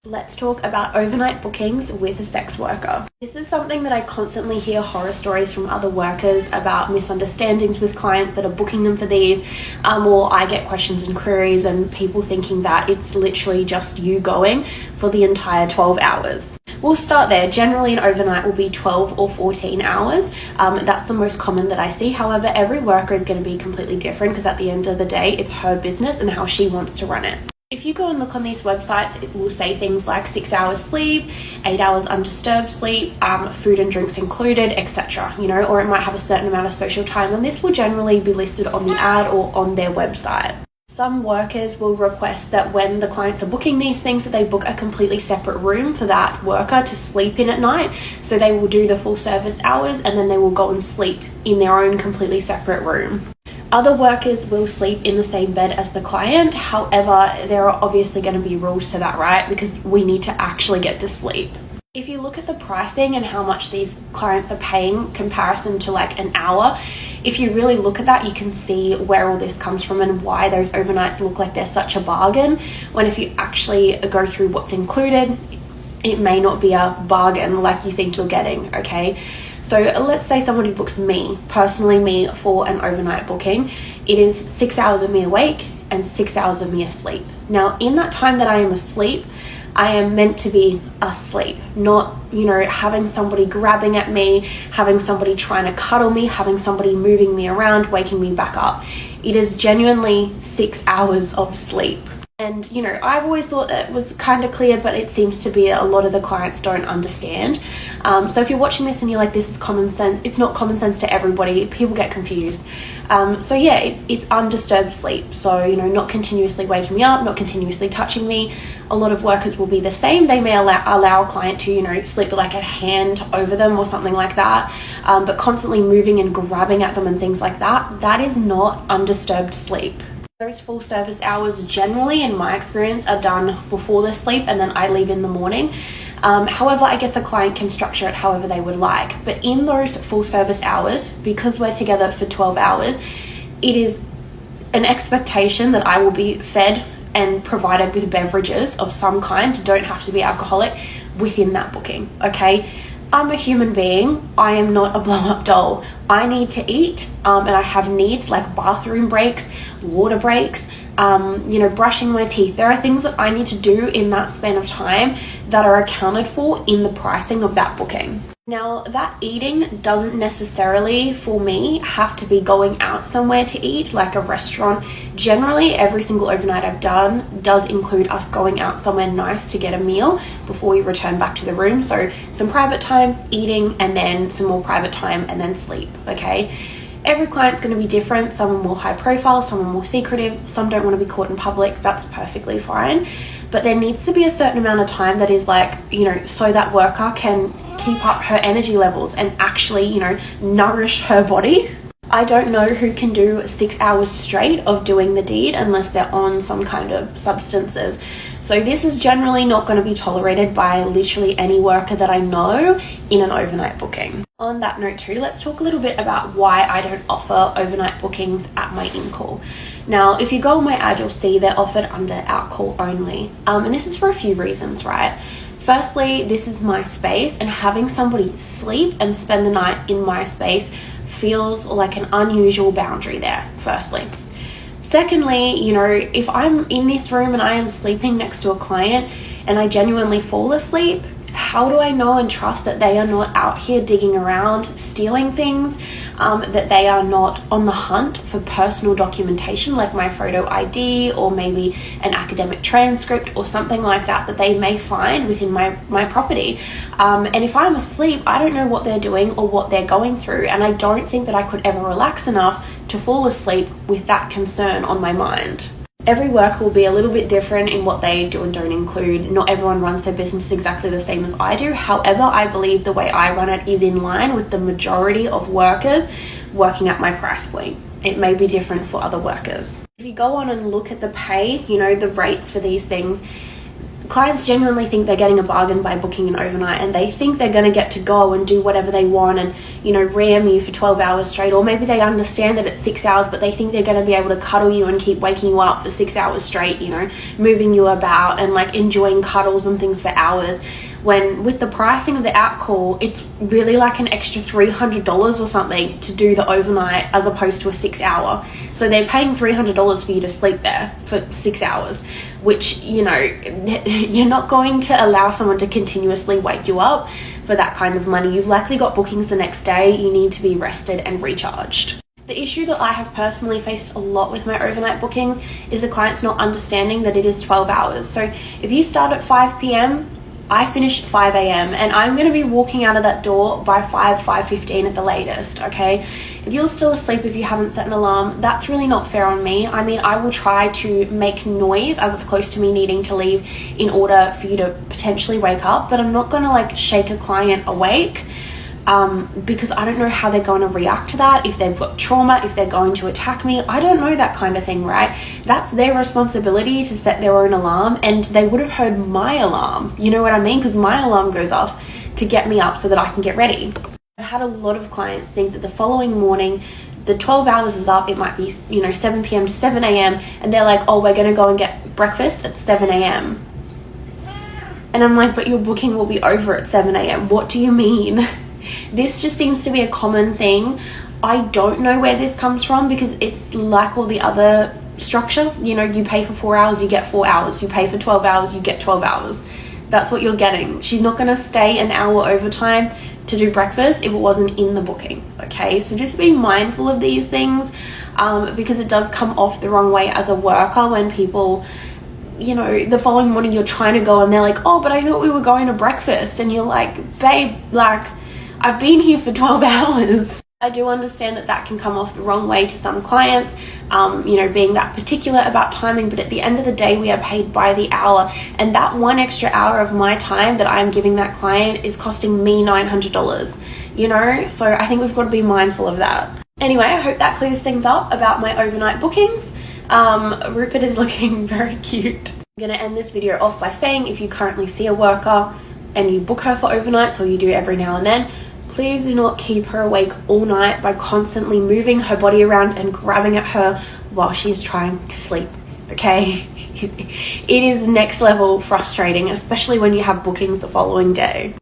Let's talk about overnight bookings with a sex worker. This is something that I constantly hear horror stories from other workers about misunderstandings with clients that are booking them for these, or I get questions and queries and people thinking that it's literally just you going for the entire 12 hours. We'll start there. Generally, an overnight will be 12 or 14 hours. That's the most common that I see. However, every worker is going to be completely different because at the end of the day, it's her business and how she wants to run it. If you go and look on these websites, it will say things like 6 hours sleep, 8 hours undisturbed sleep, food and drinks included, etc. Or it might have a certain amount of social time, and this will generally be listed on the ad or on their website. Some workers will request that when the clients are booking these things, that they book a completely separate room for that worker to sleep in at night. So they will do the full service hours and then they will go and sleep in their own completely separate room. Other workers will sleep in the same bed as the client. However, there are obviously going to be rules to that, right? Because we need to actually get to sleep. If you look at the pricing and how much these clients are paying comparison to like an hour, if you really look at that, you can see where all this comes from and why those overnights look like they're such a bargain, when if you actually go through what's included, it may not be a bargain like you think you're getting, okay? So let's say somebody books me for an overnight booking. It is 6 hours of me awake and 6 hours of me asleep. Now, in that time that I am asleep, I am meant to be asleep, not, having somebody grabbing at me, having somebody trying to cuddle me, having somebody moving me around, waking me back up. It is genuinely 6 hours of sleep. And, I've always thought it was kind of clear, but it seems to be a lot of the clients don't understand. So if you're watching this and you're like, this is common sense, it's not common sense to everybody. People get confused. It's undisturbed sleep. So, not continuously waking me up, not continuously touching me. A lot of workers will be the same. They may allow a client to, sleep with like a hand over them or something like that. But constantly moving and grabbing at them and things like that, that is not undisturbed sleep. Those full service hours generally, in my experience, are done before the sleep and then I leave in the morning. However, I guess a client can structure it however they would like. But in those full service hours, because we're together for 12 hours, it is an expectation that I will be fed and provided with beverages of some kind, don't have to be alcoholic, within that booking, okay? I'm a human being. I am not a blow-up doll. I need to eat, and I have needs like bathroom breaks, water breaks, brushing my teeth. There are things that I need to do in that span of time that are accounted for in the pricing of that booking. Now, that eating doesn't necessarily, for me, have to be going out somewhere to eat, like a restaurant. Generally, every single overnight I've done does include us going out somewhere nice to get a meal before we return back to the room. So some private time, eating, and then some more private time, and then sleep, okay? Every client's going to be different. Some are more high profile, some are more secretive, some don't want to be caught in public. That's perfectly fine. But there needs to be a certain amount of time that is like, so that worker can keep up her energy levels and actually, nourish her body. I don't know who can do 6 hours straight of doing the deed unless they're on some kind of substances. So this is generally not going to be tolerated by literally any worker that I know in an overnight booking. On that note too, let's talk a little bit about why I don't offer overnight bookings at my in-call. Now, if you go on my ad, you'll see they're offered under out-call only. And this is for a few reasons, right? Firstly, this is my space, and having somebody sleep and spend the night in my space feels like an unusual boundary there, firstly. Secondly, if I'm in this room and I am sleeping next to a client and I genuinely fall asleep, how do I know and trust that they are not out here digging around, stealing things, that they are not on the hunt for personal documentation like my photo ID or maybe an academic transcript or something like that that they may find within my property. And if I'm asleep, I don't know what they're doing or what they're going through, and I don't think that I could ever relax enough to fall asleep with that concern on my mind. Every worker will be a little bit different in what they do and don't include. Not everyone runs their business exactly the same as I do. However, I believe the way I run it is in line with the majority of workers working at my price point. It may be different for other workers. If you go on and look at the pay, the rates for these things, clients genuinely think they're getting a bargain by booking an overnight, and they think they're going to get to go and do whatever they want and, you know, ram you for 12 hours straight. Or maybe they understand that it's 6 hours, but they think they're going to be able to cuddle you and keep waking you up for 6 hours straight, you know, moving you about and like enjoying cuddles and things for hours. When with the pricing of the out call, it's really like an extra $300 or something to do the overnight as opposed to a 6 hour. So they're paying $300 for you to sleep there for 6 hours, which, you know, you're not going to allow someone to continuously wake you up for that kind of money. You've likely got bookings the next day. You need to be rested and recharged. The issue that I have personally faced a lot with my overnight bookings is the clients not understanding that it is 12 hours. So if you start at 5 p.m., I finish at 5 a.m. and I'm going to be walking out of that door by 5:15 at the latest, okay? If you're still asleep, if you haven't set an alarm, that's really not fair on me. I mean, I will try to make noise as it's close to me needing to leave in order for you to potentially wake up, but I'm not going to like shake a client awake because I don't know how they're going to react to that, if they've got trauma, if they're going to attack me. I don't know that kind of thing, right? That's their responsibility to set their own alarm, and they would have heard my alarm, you know what I mean? Because my alarm goes off to get me up so that I can get ready. I've had a lot of clients think that the following morning the 12 hours is up, it might be, you know, 7 p.m. to 7 a.m. and they're like, oh, we're going to go and get breakfast at 7 a.m. And I'm like, but your booking will be over at 7 a.m. What do you mean? This just seems to be a common thing. I don't know where this comes from because it's like all the other structure. You know, you pay for 4 hours, you get 4 hours. You pay for 12 hours, you get 12 hours. That's what you're getting. She's not going to stay an hour overtime to do breakfast if it wasn't in the booking, okay? So just be mindful of these things because it does come off the wrong way as a worker when people, you know, the following morning you're trying to go and they're like, oh, but I thought we were going to breakfast. And you're like, babe, like, I've been here for 12 hours. I do understand that that can come off the wrong way to some clients, you know, being that particular about timing, but at the end of the day, we are paid by the hour, and that one extra hour of my time that I'm giving that client is costing me $900, you know, so I think we've got to be mindful of that. Anyway, I hope that clears things up about my overnight bookings. Rupert is looking very cute. I'm going to end this video off by saying if you currently see a worker and you book her for overnights, or you do every now and then, please do not keep her awake all night by constantly moving her body around and grabbing at her while she is trying to sleep, okay? It is next level frustrating, especially when you have bookings the following day.